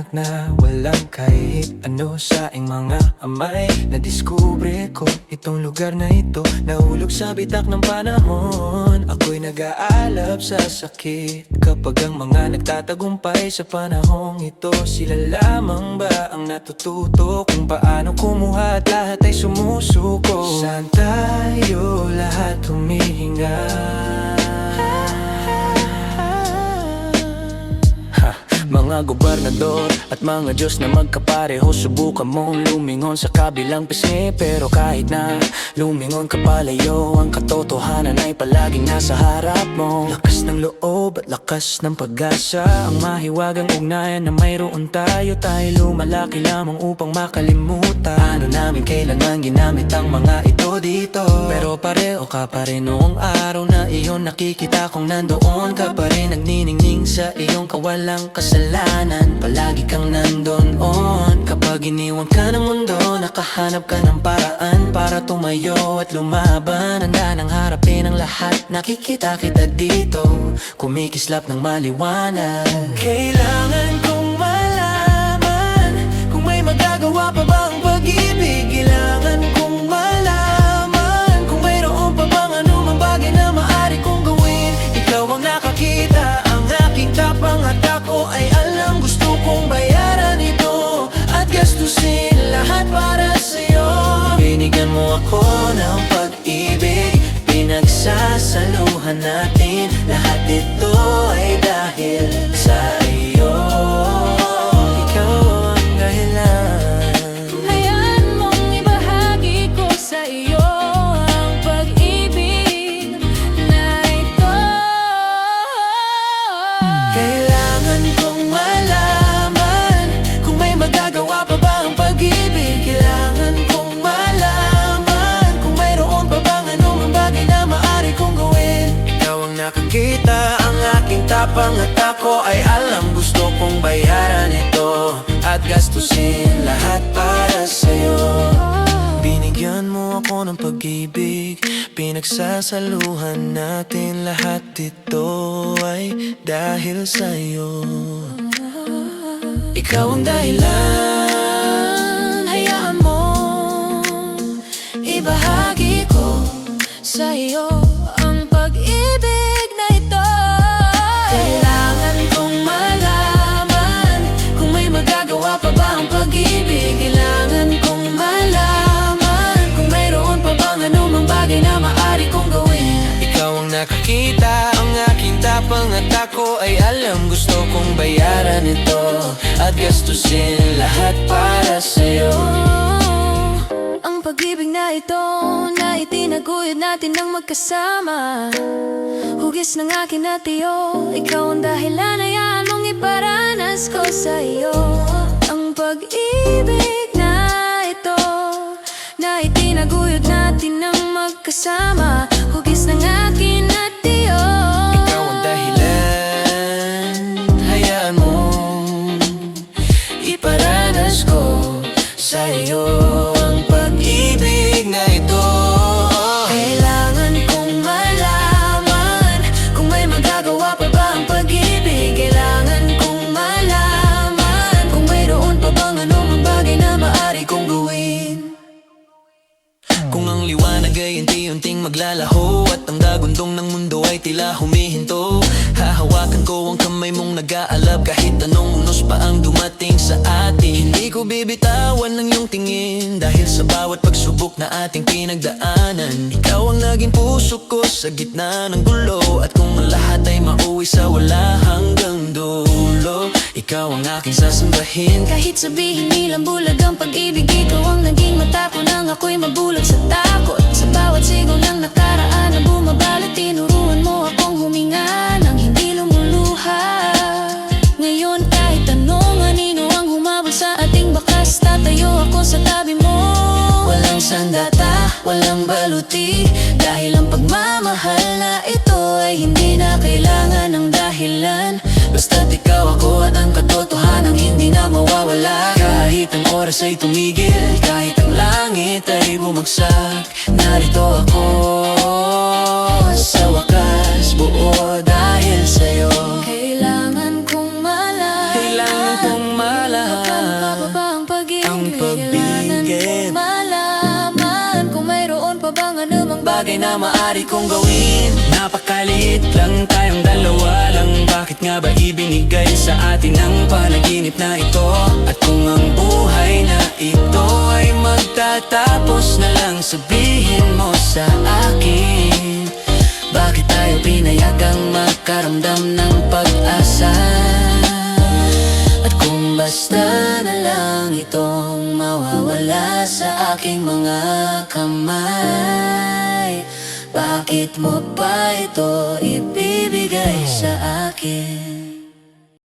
maliwanag na walang kahit ano sa iyong mga amay. Nadiskubre ko itong lugar na ito, nahulog sa bitak ng panahon. Ako'y nag-aalab sa sakit kapag ang mga nagtatagumpay sa panahong ito. Sila lamang ba ang natututo kung paano kumuha at lahat ay sumusuko? Saan tayo lahat humihinga? Mga gobernador at mga Diyos na magkapareho, subukan mong lumingon sa kabilang pisngi. Pero kahit na lumingon ka palayo, ang katotohanan ay palaging nasa harap mo. Lakas ng loob at lakas ng pag-asa, ang mahiwagang ugnayan na mayroon tayo. Tayo lumalaki lamang upang makalimutan ano namin kailanman ginamit ang mga ito dito. Pero pareho ka pa rin noong araw na iyon, nakikita kong nandoon ka pa rin, nagniningning sa iyong kawalang kasalanan. Palagi kang nandun on. Kapag iniwan ka ng mundo, nakahanap ka ng paraan para tumayo at lumaban. Handa nang harapin ang lahat, nakikita kita dito, kumikislap ng maliwanag. Kailangan kong malaman kung may magagawa pa ba ang pag-ibig. Kailangan kong malaman kung mayroon pa bang anumang bagay na maaari kong gawin. Ikaw ang nakakita, ang aking tapang at ako ay alam, gusto kong bayaran ito at gastusin lahat para sa'yo. Binigyan mo ako ng pag-ibig, pinagsasaluhan natin, lahat ito ay dahil sa iyo. Ikaw ang dahilan. Hayaan mong ibahagi ko sa iyo ang pag-ibig na ito. Kailangan kong malaman kung may magagawa pa ba ang pag-ibig. Kailangan kong malaman kung mayroon pa bang anumang bagay na maaari kong gawin. Ikaw ang nakakita, ang aking tapang at ako ay alam, gusto kong bayaran ito at gastusin lahat para sa'yo. Binigyan mo ako ng pag-ibig, pinagsasaluhan natin, lahat ito ay dahil sa'yo. Ikaw ang dahilan. Hayaan mo ibahagi ko sa iyo ang pag-ibig na ito. Kailangan kong malaman Kung may magagawa pa ba ang pag-ibig. Kailangan kong malaman Kung mayroon pa bang anumang bagay na maaari kong gawin. ikaw ang nakakita, ang aking tapang at ako ay alam, gusto kong bayaran ito at gastusin lahat para sa'yo. Ang pag-ibig na ito na itinaguyod natin ng magkasama, hugis ng akin na tiyo, ikaw ang dahilan, hayaan mong iparanas ko sa iyo. Ang pag-ibig na ito na itinaguyod natin ng magkasama, hugis ng akin na tiyo. Ikaw ang dahilan. Hayaan mong iparanas ko sa iyo ang pag-ibig na ito. Kailangan kong malaman kung may magagawa pa ba ang pag-ibig. Kailangan kong malaman kung mayroon pa bang anumang bagay na maaari kong gawin. Kung ang liwanag ay unti-unting maglalaho at ang dagundong ng mundo ay tila humihinto, hahawakan ko ang kamay mong nag-aalab kahit anong unos pa ang dumating sa atin. Hindi ko bibitawan ng iyong tingin dahil sa bawat pagsubok na ating pinagdaanan. Ikaw ang naging puso ko sa gitna ng gulo, at kung ang lahat ay mauwi sa wala hanggang dulo, ikaw ang aking sasambahin. Kahit sabihin nilang bulag ang pag-ibig, ikaw ang naging mata ko nang ako'y mabulag sa takot. Sa bawat sigaw ng nakaraan na bumabalot, tinuruan mo akong huminga nang hindi lumuluha. Ngayon kahit anong anino ang humabol sa ating bakas, tatayo ako sa tabi mo. Walang sandata, Walang baluti, dahil ang pagmamahal na ito ay hindi na kailangan ng dahilan. basta't ikaw, ako at ang katotohanan hindi na mawawala. Kahit ang oras ay tumigil, kahit ang langit ay bumagsak, narito ako sa wakas, buo dahil sa'yo. Kailangan kong malaman pa ba ang pag-ibig? Kailangan pag-ibig. mo malaman kung mayroon pa bang anumang Bagay na maaari kong gawin. Napakaliit lang tayong dalawa lang. Bakit nga ba ibinigay sa atin ang panaginip na ito? At kung ang buhay na ito ay magtatapos na lang, sabihin mo sa akin, bakit tayo pinayagang makaramdam ng pag-asa? At kung basta na lang itong mawawala sa aking mga kamay, bakit mo pa ito ibibigay sa akin?